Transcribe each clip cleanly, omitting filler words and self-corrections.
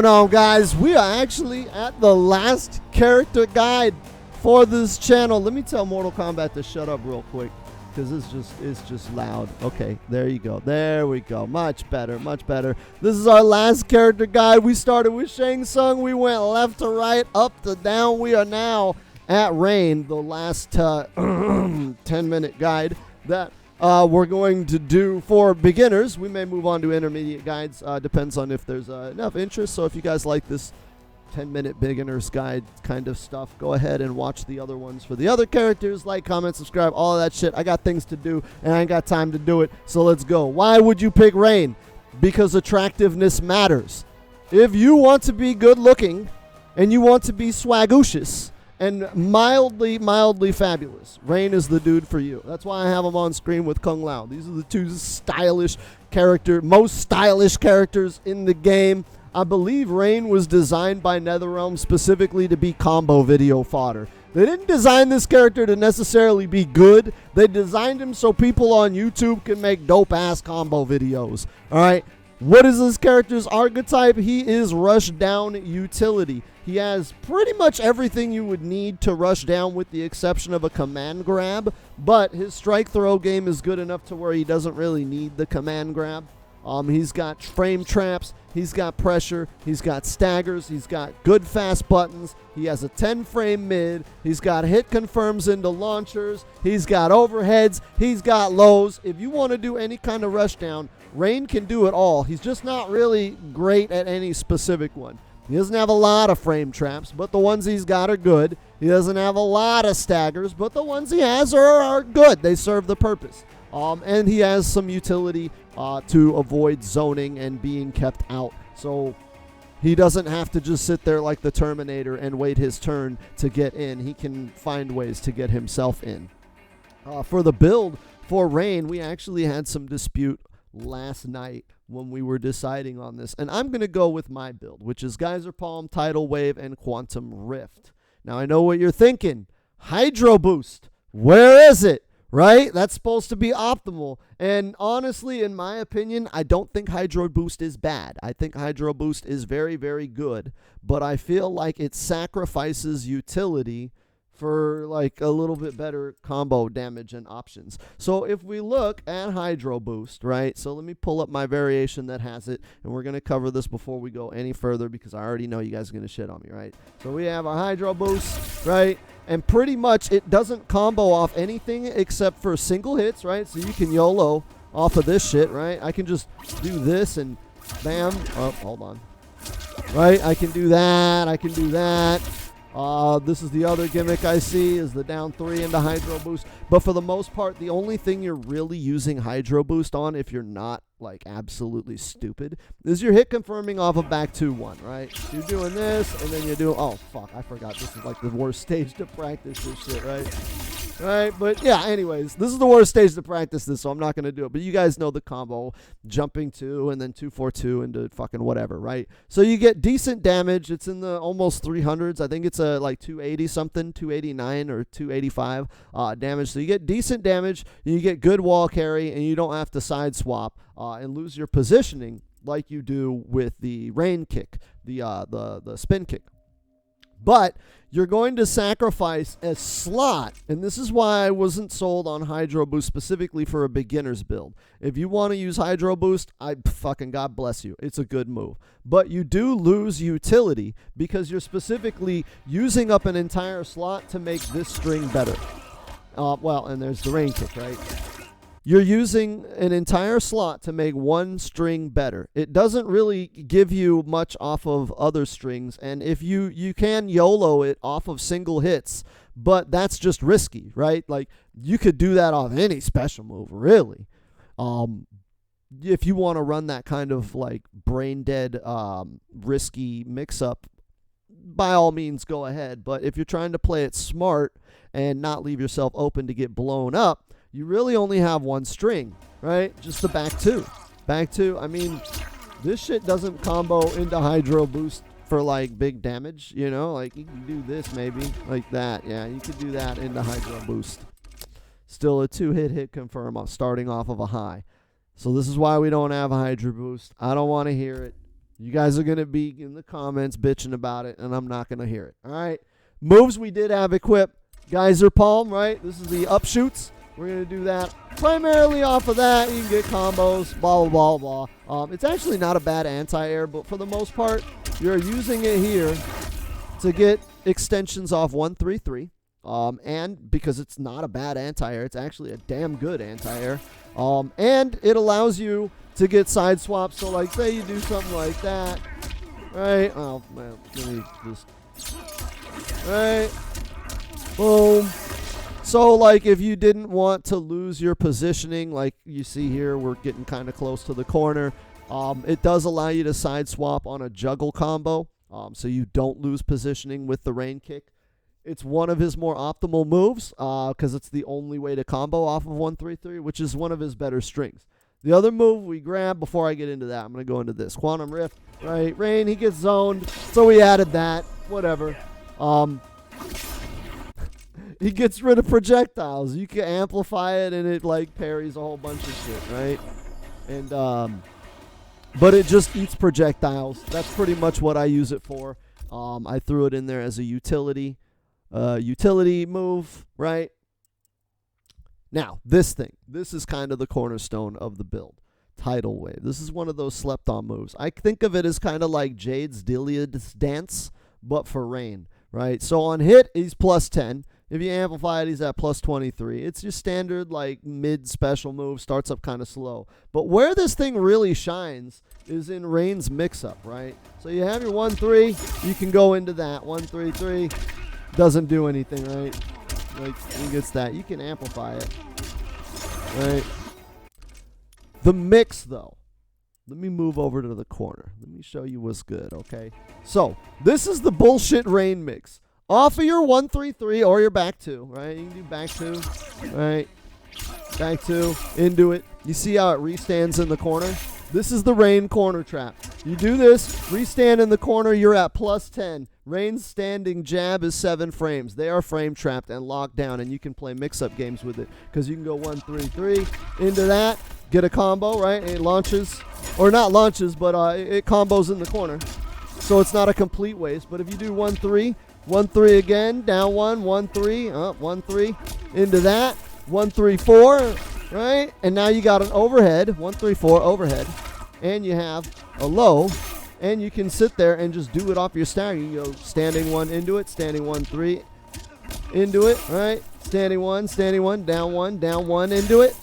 No, guys, we are actually at the last character guide for this channel. Let me tell Mortal Kombat to shut up real quick, because it's just loud. Okay, there you go. There we go. Much better, much better. This is our last character guide. We started with Shang Tsung. We went left to right, up to down. We are now at Rain, the last 10-minute guide that we're going to do for beginners. We may move on to intermediate guides. Depends on if there's enough interest. So if you guys like this 10-minute beginner's guide kind of stuff, go ahead and watch the other ones for the other characters. Like, comment, subscribe, all of that shit. I got things to do, and I ain't got time to do it. So let's go. Why would you pick Rain? Because attractiveness matters. If you want to be good looking and you want to be swagocious and mildly fabulous, Rain is the dude for you. That's why I have him on screen with Kung Lao. These are the two most stylish characters in the game. I believe Rain was designed by NetherRealm specifically to be combo video fodder. They didn't design this character to necessarily be good. They designed him so people on YouTube can make dope-ass combo videos. All right? What is this character's archetype? He is rush down utility. He has pretty much everything you would need to rush down with the exception of a command grab, but his strike throw game is good enough to where he doesn't really need the command grab. He's got frame traps, he's got pressure, he's got staggers, he's got good fast buttons, he has a 10-frame mid, he's got hit confirms into launchers, he's got overheads, he's got lows. If you want to do any kind of rush down, Rain can do it all. He's just not really great at any specific one. He doesn't have a lot of frame traps, but the ones he's got are good. He doesn't have a lot of staggers, but the ones he has are good. They serve the purpose. And he has some utility to avoid zoning and being kept out. So he doesn't have to just sit there like the Terminator and wait his turn to get in. He can find ways to get himself in. For the build for Rain, we actually had some dispute last night when we were deciding on this. And I'm going to go with my build, which is Geyser Palm, Tidal Wave, and Quantum Rift. Now, I know what you're thinking. Hydro Boost. Where is it? Right? That's supposed to be optimal. And honestly, in my opinion, I don't think Hydro Boost is bad. I think Hydro Boost is very, very good. But I feel like it sacrifices utility for like a little bit better combo damage and options. So if we look at Hydro Boost, right? So let me pull up my variation that has it, and we're going to cover this before we go any further because I already know you guys are going to shit on me, right? So we have our Hydro Boost, right? And pretty much it doesn't combo off anything except for single hits, right? So you can YOLO off of this shit, right? I can just do this and bam. Oh, hold on. Right? I can do that. I can do that. This is the other gimmick I see is the down 3 into Hydro Boost. But for the most part, the only thing you're really using Hydro Boost on, if you're not like absolutely stupid, is you're hit confirming off of back 2-1, right? You're doing this, and then you're doing, oh, fuck, I forgot this is like the worst stage to practice this shit, right? Right, but yeah, anyways, this is the worst stage to practice this, so I'm not going to do it. But you guys know the combo, jumping 2 and then 2-4-2 into fucking whatever, right? So you get decent damage. It's in the almost 300s. I think it's like 280 something, 289 or 285 damage. So you get decent damage, and you get good wall carry, and you don't have to side swap and lose your positioning like you do with the rain kick, the spin kick. But you're going to sacrifice a slot, and this is why I wasn't sold on Hydro Boost specifically for a beginner's build. If you want to use Hydro Boost, fucking God bless you. It's a good move. But you do lose utility because you're specifically using up an entire slot to make this string better. Well, and there's the rain kick, right? You're using an entire slot to make one string better. It doesn't really give you much off of other strings, and if you can YOLO it off of single hits, but that's just risky, right? Like, you could do that off any special move, really. If you want to run that kind of like brain dead, risky mix-up, by all means go ahead. But if you're trying to play it smart and not leave yourself open to get blown up, you really only have one string, right? Just the back 2. Back 2, I mean, this shit doesn't combo into Hydro Boost for like big damage, you know? Like, you can do this maybe, like that. Yeah, you could do that into Hydro Boost. Still a 2-hit confirm starting off of a high. So this is why we don't have a Hydro Boost. I don't want to hear it. You guys are going to be in the comments bitching about it, and I'm not going to hear it. All right. Moves we did have equipped. Geyser Palm, right? This is the upshoots. We're going to do that primarily off of that. You can get combos, blah, blah, blah, blah. It's actually not a bad anti-air, but for the most part, you're using it here to get extensions off 133. And because it's not a bad anti-air, it's actually a damn good anti-air. And it allows you to get side swaps. So, like, say you do something like that, right? Oh, man, let me just, right? Boom. So, like, if you didn't want to lose your positioning, like you see here, we're getting kind of close to the corner. It does allow you to side swap on a juggle combo, so you don't lose positioning with the rain kick. It's one of his more optimal moves because it's the only way to combo off of 133, which is one of his better strings. The other move we grab, before I get into that, I'm going to go into this. Quantum Rift, right? Rain, he gets zoned, so we added that. Whatever. He gets rid of projectiles. You can amplify it, and it, like, parries a whole bunch of shit, right? And, but it just eats projectiles. That's pretty much what I use it for. I threw it in there as a utility move, right? Now, this is kind of the cornerstone of the build. Tidal Wave. This is one of those slept-on moves. I think of it as kind of like Jade's Delia's Dance, but for rain, right? So on hit, he's plus 10. If you amplify it, he's at plus 23. It's your standard, like, mid-special move. Starts up kind of slow. But where this thing really shines is in Rain's mix-up, right? So you have your 1-3. You can go into that. 1-3-3. Doesn't do anything, right? Like, he gets that. You can amplify it, right? The mix, though. Let me move over to the corner. Let me show you what's good, okay? So, this is the bullshit rain mix. Off of your 1-3-3 or your back 2, right? You can do back 2, right? Back 2, into it. You see how it restands in the corner? This is the rain corner trap. You do this, restand in the corner, you're at plus 10. Rain's standing jab is 7 frames. They are frame trapped and locked down, and you can play mix-up games with it because you can go 1-3-3 into that, get a combo, right? And it launches, or not launches, but it combos in the corner. So it's not a complete waste. But if you do 1-3, 1-3 again, down 1, 1-3, up 1-3 into that, 1-3-4, right? And now you got an overhead, 1-3-4 overhead, and you have a low. And you can sit there and just do it off your stagger. You go standing 1 into it, standing 1-3 into it, right? Standing 1, down 1 into it.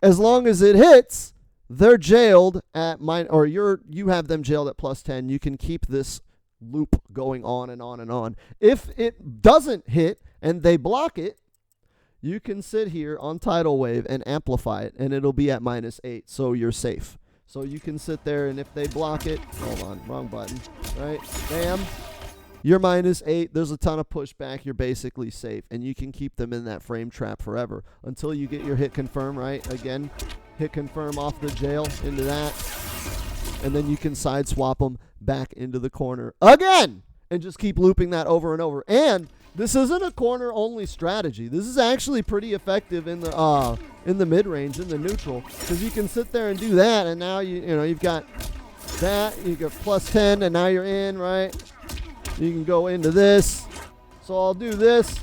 As long as it hits, they're jailed at you have them jailed at plus 10. You can keep this loop going on and on and on. If it doesn't hit and they block it, you can sit here on Tidal Wave and amplify it, and it'll be at -8, so you're safe. So you can sit there, and if they block it, hold on, wrong button, right? Bam. You're -8. There's a ton of pushback. You're basically safe, and you can keep them in that frame trap forever until you get your hit confirm, right? Again, hit confirm off the jail into that, and then you can side swap them back into the corner again, and just keep looping that over and over. And this isn't a corner-only strategy. This is actually pretty effective in the mid-range, in the neutral, because you can sit there and do that, and now you've got that. You got plus 10, and now you're in, right? You can go into this. So I'll do this,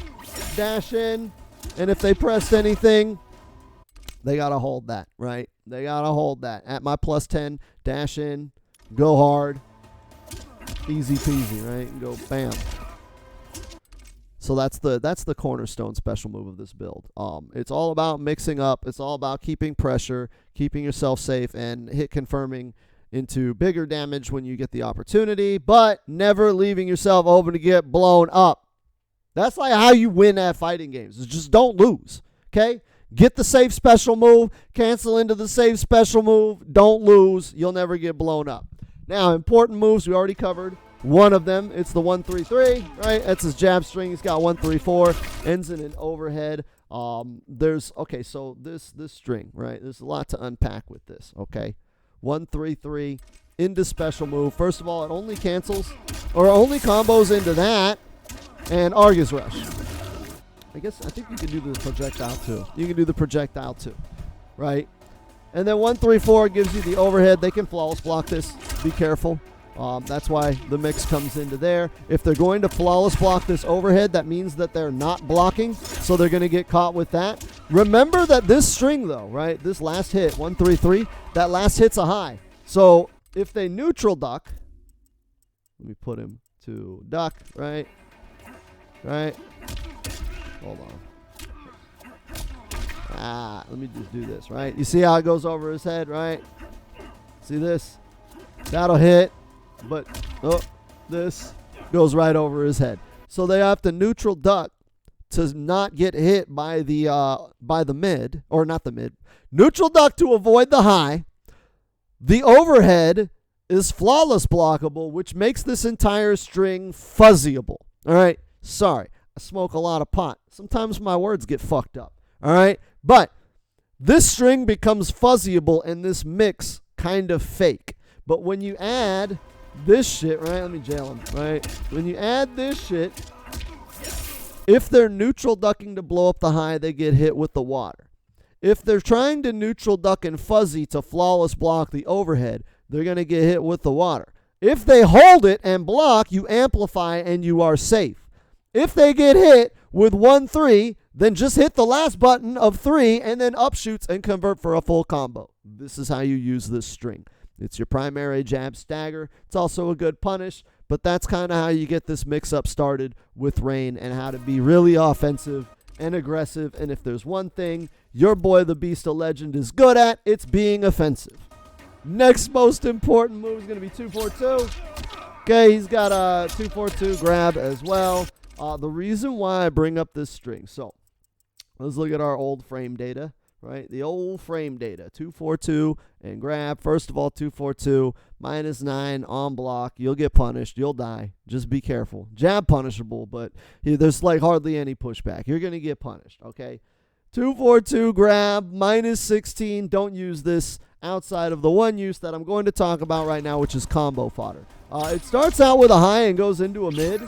dash in, and if they pressed anything, they gotta hold that, right? They gotta hold that at my plus 10. Dash in, go hard, easy peasy, right? And go bam. So that's the cornerstone special move of this build. It's all about mixing up. It's all about keeping pressure, keeping yourself safe, and hit confirming into bigger damage when you get the opportunity, but never leaving yourself open to get blown up. That's like how you win at fighting games. Is just don't lose, okay? Get the safe special move, cancel into the safe special move, don't lose. You'll never get blown up. Now, important moves we already covered. One of them, it's the 1-3-3, right? That's his jab string. He's got 1-3-4, ends in an overhead. So this string, right? There's a lot to unpack with this, okay? 1-3-3 into special move. First of all, it only cancels or only combos into that and Argus Rush. I think you can do the projectile too. You can do the projectile too, right? And then 1-3-4 gives you the overhead. They can flawless block this. Be careful. That's why the mix comes into there. If they're going to flawless block this overhead, that means that they're not blocking, so they're going to get caught with that. Remember that this string, though, right, this last hit, 1-3-3, that last hit's a high. So if they neutral duck, let me put him to duck, right? Hold on. Let me just do this, right? You see how it goes over his head, right? See this? That'll hit. But this goes right over his head. So they have to neutral duck to not get hit by the mid, or not the mid. Neutral duck to avoid the high. The overhead is flawless blockable, which makes this entire string fuzzyable. All right? Sorry, I smoke a lot of pot. Sometimes my words get fucked up. All right? But this string becomes fuzzyable and this mix kind of fake. But when you add this shit, right? Let me jail him, right? When you add this shit, if they're neutral ducking to blow up the high, they get hit with the water. If they're trying to neutral duck and fuzzy to flawless block the overhead, they're going to get hit with the water. If they hold it and block, you amplify and you are safe. If they get hit with 1-3, then just hit the last button of 3 and then upshoots and convert for a full combo. This is how you use this string. It's your primary jab stagger. It's also a good punish, but that's kind of how you get this mix-up started with Rain and how to be really offensive and aggressive. And if there's one thing your boy the Beast of Legend is good at, it's being offensive. Next most important move is going to be 2-4-2. Okay, he's got a 2-4-2 grab as well. The reason why I bring up this string, so let's look at our old frame data. Right, the old frame data, 2-4-2 and grab. First of all, 2-4-2, -9 on block. You'll get punished. You'll die. Just be careful. Jab punishable, but there's like hardly any pushback. You're going to get punished, okay? 2-4-2 grab, -16. Don't use this outside of the one use that I'm going to talk about right now, which is combo fodder. It starts out with a high and goes into a mid.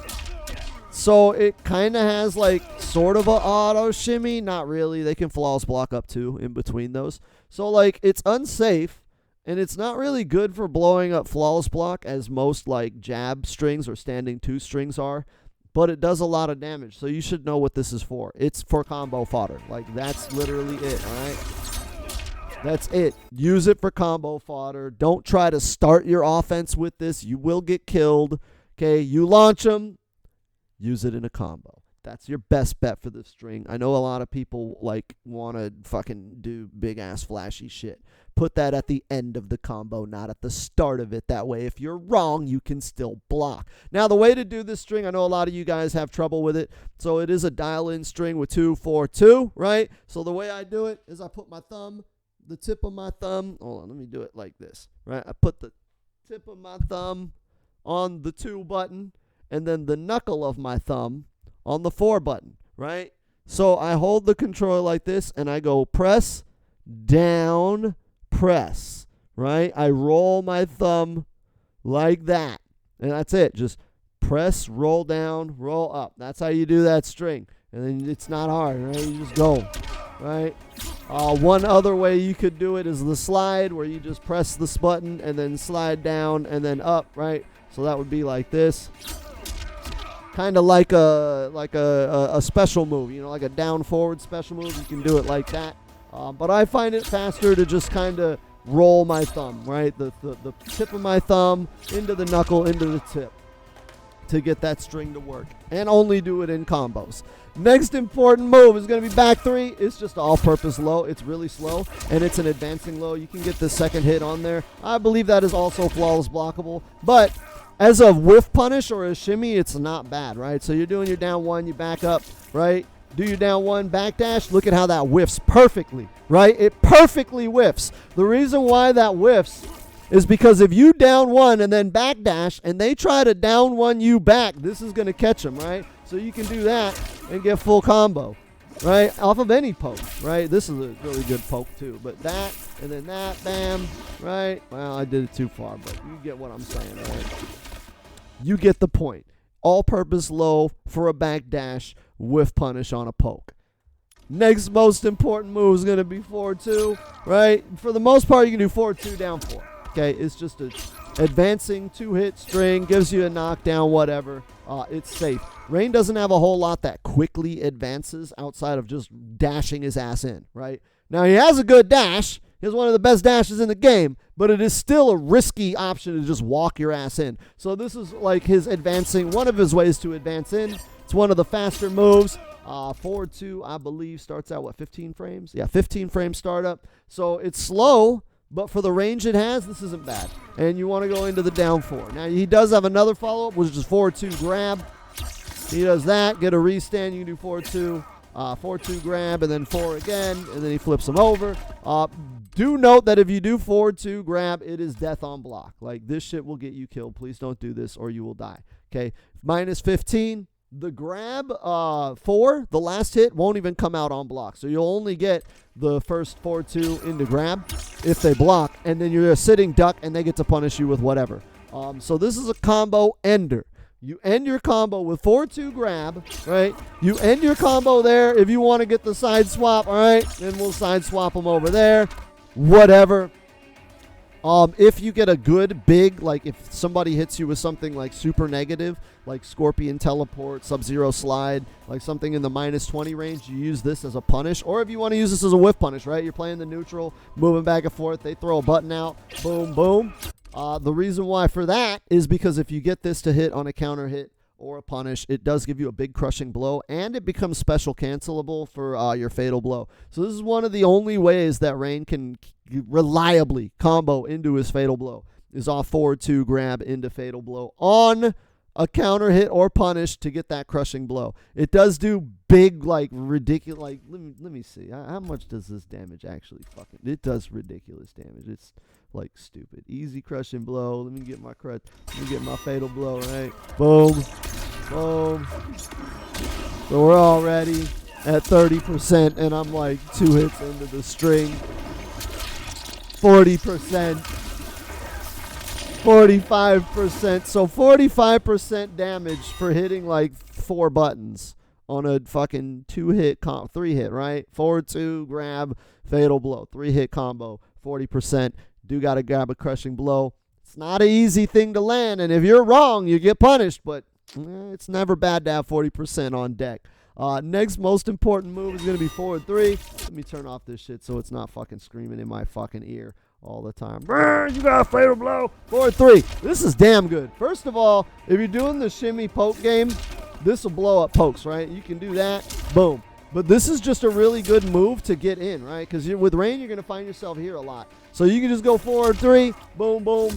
So it kind of has like sort of a auto shimmy. Not really. They can flawless block up too in between those. So like it's unsafe and it's not really good for blowing up flawless block as most like jab strings or standing 2 strings are. But it does a lot of damage. So you should know what this is for. It's for combo fodder. Like that's literally it. All right. That's it. Use it for combo fodder. Don't try to start your offense with this. You will get killed. Okay. You launch them. Use it in a combo. That's your best bet for this string. I know a lot of people like want to fucking do big ass flashy shit. Put that at the end of the combo, not at the start of it. That way, if you're wrong, you can still block. Now, the way to do this string, I know a lot of you guys have trouble with it. So it is a dial-in string with 2-4-2, right? So the way I do it is I put my thumb, the tip of my thumb. Hold on, let me do it like this, right? I put the tip of my thumb on the 2 button. And then the knuckle of my thumb on the 4 button, right? So I hold the controller like this, and I go press, down, press, right? I roll my thumb like that, and that's it. Just press, roll down, roll up. That's how you do that string. And then it's not hard, right? You just go, right? One other way you could do it is the slide, where you just press this button and then slide down and then up, right? So that would be like this. Kind of like a special move, you know, like a down forward special move. You can do it like that. But I find it faster to just kind of roll my thumb, right? The tip of my thumb into the knuckle, into the tip to get that string to work. And only do it in combos. Next important move is going to be back 3. It's just all-purpose low. It's really slow, and it's an advancing low. You can get the second hit on there. I believe that is also flawless blockable. But as a whiff punish or a shimmy, it's not bad, right? So you're doing your down 1, you back up, right? Do your down 1, backdash. Look at how that whiffs perfectly, right? It perfectly whiffs. The reason why that whiffs is because if you down 1 and then backdash and they try to down 1 you back, this is going to catch them, right? So you can do that and get full combo, right? Off of any poke, right? This is a really good poke too. But that and then that, bam, right? Well, I did it too far, but you get what I'm saying, right? You get the point. All-purpose low for a backdash whiff punish on a poke. Next most important move is going to be forward 2, right? For the most part, you can do forward 2, down 4. Okay, it's just a advancing 2-hit string, gives you a knockdown, whatever. It's safe. Rain doesn't have a whole lot that quickly advances outside of just dashing his ass in, right? Now, he has a good dash. He has one of the best dashes in the game, but it is still a risky option to just walk your ass in. So this is like his advancing, one of his ways to advance in. It's one of the faster moves. Forward 2, I believe, starts out, 15 frames? Yeah, 15 frame startup. So it's slow, but for the range it has, this isn't bad. And you want to go into the down 4. Now, he does have another follow-up, which is forward 2 grab. He does that, get a restand, you can do forward 2. Forward 2 grab, and then 4 again, and then he flips him over. Do note that if you do forward 2 grab, it is death on block. Like, this shit will get you killed. Please don't do this or you will die. Okay, minus 15. The grab 4, the last hit, won't even come out on block. So you'll only get the first forward 2 into grab if they block, and then you're a sitting duck, and they get to punish you with whatever. So this is a combo ender. You end your combo with forward 2 grab, right? You end your combo there. If you want to get the side swap, all right, then we'll side swap them over there. Whatever. If you get a good big, like if somebody hits you with something like super negative, like Scorpion Teleport, Sub-Zero Slide, like something in the minus 20 range, you use this as a punish. Or if you want to use this as a whiff punish, right? You're playing the neutral, moving back and forth. They throw a button out. Boom, boom. The reason why for that is because if you get this to hit on a counter hit or a punish, it does give you a big crushing blow, and it becomes special cancelable for your fatal blow. So this is one of the only ways that Rain can reliably combo into his fatal blow, is off forward 2 grab into fatal blow on a counter hit or punish to get that crushing blow. It does do big, like, ridiculous, like, let me see. How much does this damage actually fucking, it does ridiculous damage. It's like stupid. Easy crushing blow. Let me get my fatal blow, right? Boom. Boom. So we're already at 30%, and I'm like 2 hits into the string. 40%. 45%. So 45% damage for hitting like 4 buttons on a fucking 2-hit 3-hit, right? Forward 2, grab, fatal blow. 3-hit combo. 40%. Do got to grab a crushing blow. It's not an easy thing to land, and if you're wrong, you get punished, but it's never bad to have 40% on deck. Next most important move is going to be forward 3. Let me turn off this shit so it's not fucking screaming in my fucking ear all the time. You got a fatal blow. Forward 3. This is damn good. First of all, if you're doing the shimmy poke game, this will blow up pokes, right? You can do that. Boom. But this is just a really good move to get in, right? Because with Rain, you're going to find yourself here a lot. So you can just go forward 3, boom, boom.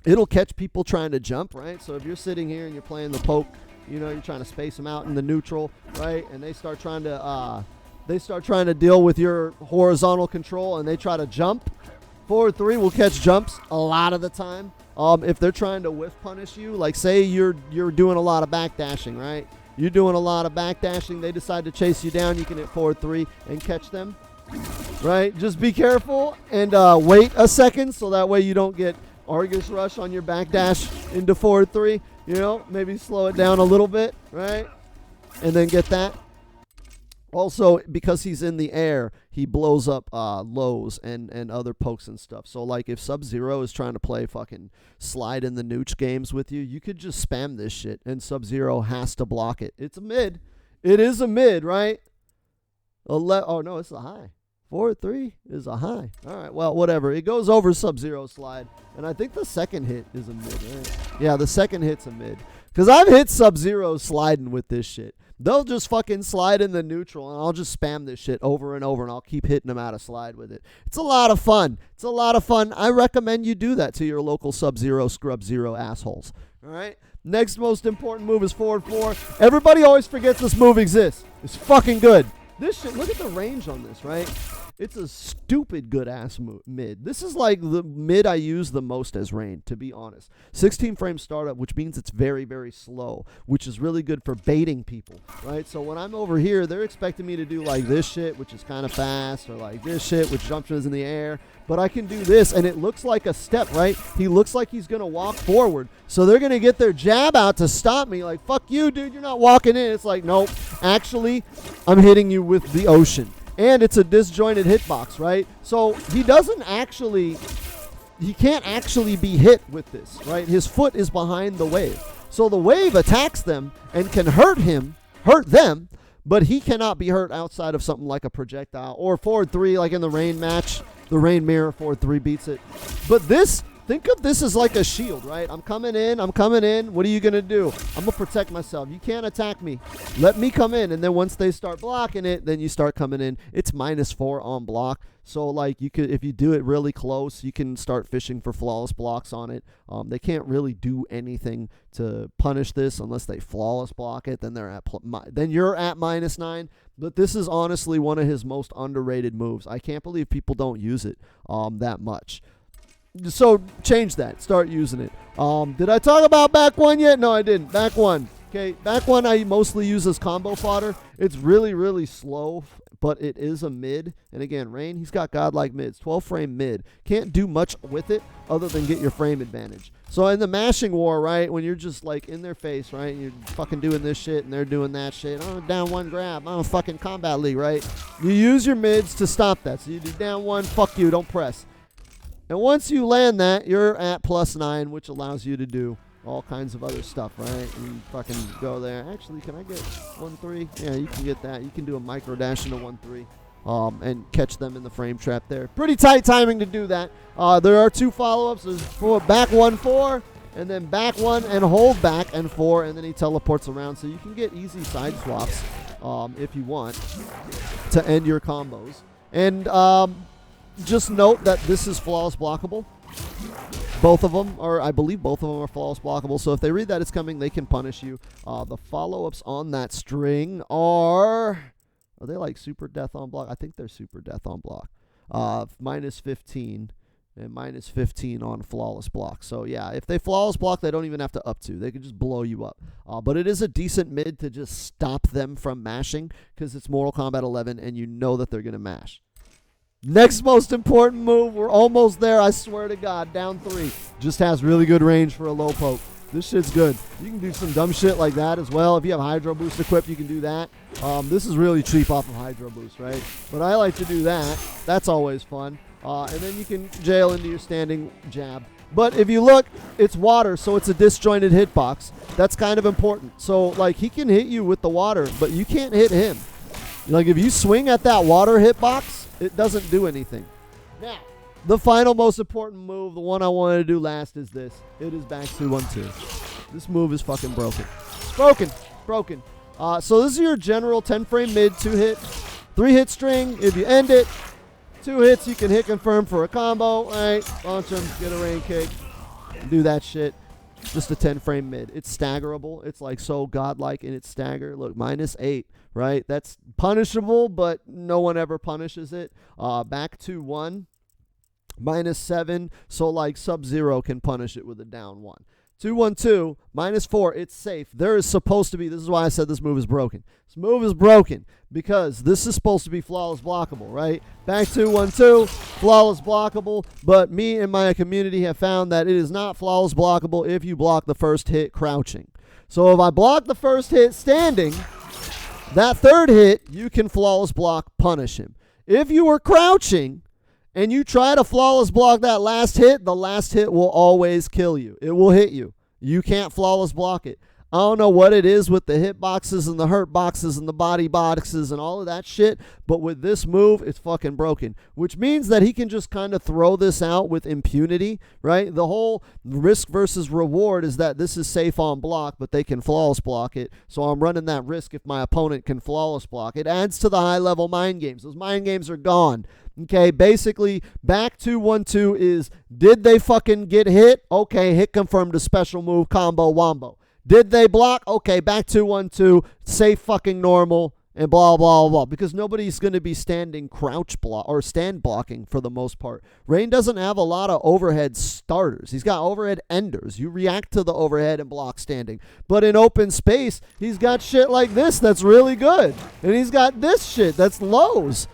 It'll catch people trying to jump, right? So if you're sitting here and you're playing the poke, you know, you're trying to space them out in the neutral, right? And they start trying to deal with your horizontal control, and they try to jump. Forward 3 will catch jumps a lot of the time. If they're trying to whiff punish you, like say you're doing a lot of backdashing, right? You're doing a lot of backdashing. They decide to chase you down. You can hit forward 3 and catch them, right? Just be careful and wait a second so that way you don't get Argus Rush on your backdash into forward 3. You know, maybe slow it down a little bit, right? And then get that. Also, because he's in the air, he blows up lows and other pokes and stuff. So, like, if Sub-Zero is trying to play fucking slide in the nooch games with you, you could just spam this shit, and Sub-Zero has to block it. It's a mid. It is a mid, right? Oh, no, it's a high. Forward 3 is a high. All right, well, whatever. It goes over Sub-Zero slide, and I think the second hit is a mid, right? Yeah, the second hit's a mid. Because I've hit Sub-Zero sliding with this shit. They'll just fucking slide in the neutral, and I'll just spam this shit over and over, and I'll keep hitting them out of slide with it. It's a lot of fun. It's a lot of fun. I recommend you do that to your local Sub-Zero, Scrub-Zero assholes. All right? Next most important move is forward 4. Everybody always forgets this move exists. It's fucking good. This shit, look at the range on this, right? It's a stupid good-ass mid. This is like the mid I use the most as Rain, to be honest. 16 frame startup, which means it's very, very slow, which is really good for baiting people, right? So when I'm over here, they're expecting me to do like this shit, which is kind of fast, or like this shit, which jumps in the air. But I can do this, and it looks like a step, right? He looks like he's going to walk forward. So they're going to get their jab out to stop me. Like, fuck you, dude. You're not walking in. It's like, nope. Actually, I'm hitting you with the ocean. And it's a disjointed hitbox, right? So he can't actually be hit with this, right? His foot is behind the wave. So the wave attacks them and can hurt them, but he cannot be hurt outside of something like a projectile or forward 3 like in the rain match. The rain mirror forward 3 beats it. But this, think of this as like a shield, right? I'm coming in. What are you going to do? I'm going to protect myself. You can't attack me. Let me come in. And then once they start blocking it, then you start coming in. It's -4 on block. So like you could, if you do it really close, you can start fishing for flawless blocks on it. They can't really do anything to punish this unless they flawless block it. Then you're at -9. But this is honestly one of his most underrated moves. I can't believe people don't use it that much. So change that. Start using it. Did I talk about back 1 yet? No, I didn't. Back 1. Okay, back 1 I mostly use as combo fodder. It's really, really slow, but it is a mid. And again, Rain, he's got godlike mids. 12 frame mid. Can't do much with it other than get your frame advantage. So in the mashing war, right, when you're just like in their face, right, you're fucking doing this shit and they're doing that shit. Oh, down 1 grab. Oh, fucking combat league, right? You use your mids to stop that. So you do down 1, fuck you, don't press. And once you land that, you're at +9, which allows you to do all kinds of other stuff, right? You fucking go there. Actually, can I get 1-3? Yeah, you can get that. You can do a micro dash into 1-3 and catch them in the frame trap there. Pretty tight timing to do that. There are 2 follow-ups. There's back 1-4, and then back 1 and hold back and 4, and then he teleports around. So you can get easy side swaps if you want to end your combos. And just note that this is flawless blockable. Both of them are, I believe both of them are flawless blockable. So if they read that it's coming, they can punish you. The follow-ups on that string are they like super death on block? I think they're super death on block. -15 and -15 on flawless block. So yeah, if they flawless block, they don't even have to up 2. They can just blow you up. But it is a decent mid to just stop them from mashing because it's Mortal Kombat 11 and you know that they're going to mash. Next most important move. We're almost there, I swear to God. Down 3. Just has really good range for a low poke. This shit's good. You can do some dumb shit like that as well. If you have Hydro Boost equipped, you can do that. This is really cheap off of Hydro Boost, right? But I like to do that. That's always fun. And then you can jail into your standing jab. But if you look, it's water, so it's a disjointed hitbox. That's kind of important. So, like, he can hit you with the water, but you can't hit him. Like, if you swing at that water hitbox, it doesn't do anything. Now, the final most important move, the one I wanted to do last, is this. It is back 2-1-2. This move is fucking broken. It's broken. So this is your general 10-frame mid, 2-hit, 3-hit string. If you end it, 2 hits, you can hit confirm for a combo. All right, launch them, get a rain kick, do that shit. Just a 10-frame mid. It's staggerable. It's like so godlike in its stagger. Look, -8, right? That's punishable, but no one ever punishes it. Back 2-1, -7. So like Sub-Zero can punish it with a down 1. 2-1-2, -4, it's safe. There is supposed to be, this is why I said this move is broken. This move is broken because this is supposed to be flawless blockable, right? Back 2-1-2, flawless blockable, but me and my community have found that it is not flawless blockable if you block the first hit crouching. So if I block the first hit standing, that third hit, you can flawless block, punish him. If you were crouching, and you try to flawless block that last hit, the last hit will always kill you. It will hit you. You can't flawless block it. I don't know what it is with the hit boxes and the hurt boxes and the body boxes and all of that shit, but with this move, it's fucking broken, which means that he can just kind of throw this out with impunity, right? The whole risk versus reward is that this is safe on block, but they can flawless block it, so I'm running that risk if my opponent can flawless block. It adds to the high-level mind games. Those mind games are gone. Okay, basically, back 2-1-2 is, did they fucking get hit? Okay, hit confirmed a special move, combo, wombo. Did they block? Okay, back 2-1-2, safe fucking normal, and blah, blah, blah. Because nobody's going to be standing crouch block or stand blocking for the most part. Rain doesn't have a lot of overhead starters. He's got overhead enders. You react to the overhead and block standing. But in open space, he's got shit like this that's really good. And he's got this shit that's lows.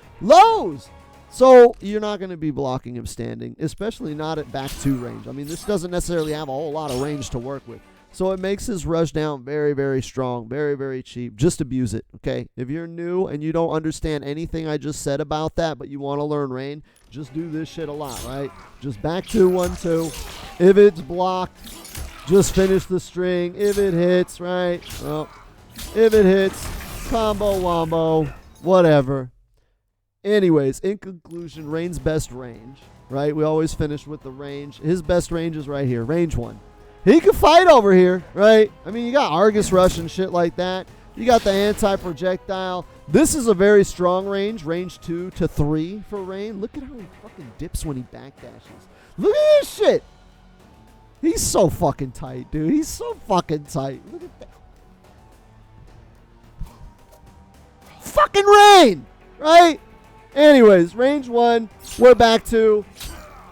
So you're not going to be blocking him standing, especially not at back 2 range. I mean, this doesn't necessarily have a whole lot of range to work with. So it makes his rush down very, very strong, very, very cheap. Just abuse it, okay? If you're new and you don't understand anything I just said about that, but you want to learn Rain, just do this shit a lot, right? Just back 2, 1, 2. If it's blocked, just finish the string. If it hits, right? Well, if it hits, combo, wombo, whatever. Anyways, in conclusion, Rain's best range, right? We always finish with the range. His best range is right here, range 1. He can fight over here, right? I mean, you got Argus Rush and shit like that. You got the anti-projectile. This is a very strong range 2 to 3 for Rain. Look at how he fucking dips when he backdashes. Look at this shit. He's so fucking tight, dude. He's so fucking tight. Look at that. Fucking Rain, right? Anyways, range 1, we're back 2.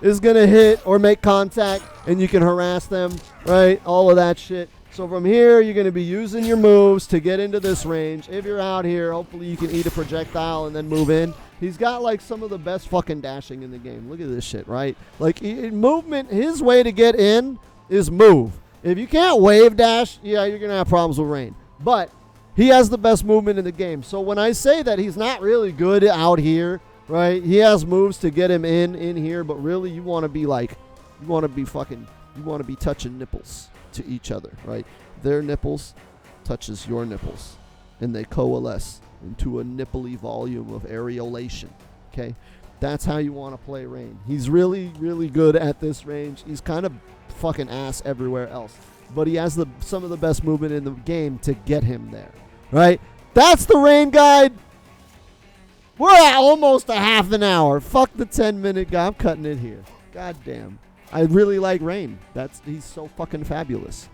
Is going to hit or make contact, and you can harass them, right? All of that shit. So from here, you're going to be using your moves to get into this range. If you're out here, hopefully you can eat a projectile and then move in. He's got, like, some of the best fucking dashing in the game. Look at this shit, right? Like, movement, his way to get in is move. If you can't wave dash, yeah, you're going to have problems with Rain. But he has the best movement in the game. So when I say that he's not really good out here, right? He has moves to get him in here, but really you want to be like, you want to be touching nipples to each other, right? Their nipples touches your nipples, and they coalesce into a nipply volume of areolation, okay? That's how you want to play Rain. He's really, really good at this range. He's kind of fucking ass everywhere else, but he has some of the best movement in the game to get him there, right? That's the Rain guide. We're at almost a half an hour. Fuck the 10-minute guy. I'm cutting it here. God damn. I really like Rain. He's so fucking fabulous.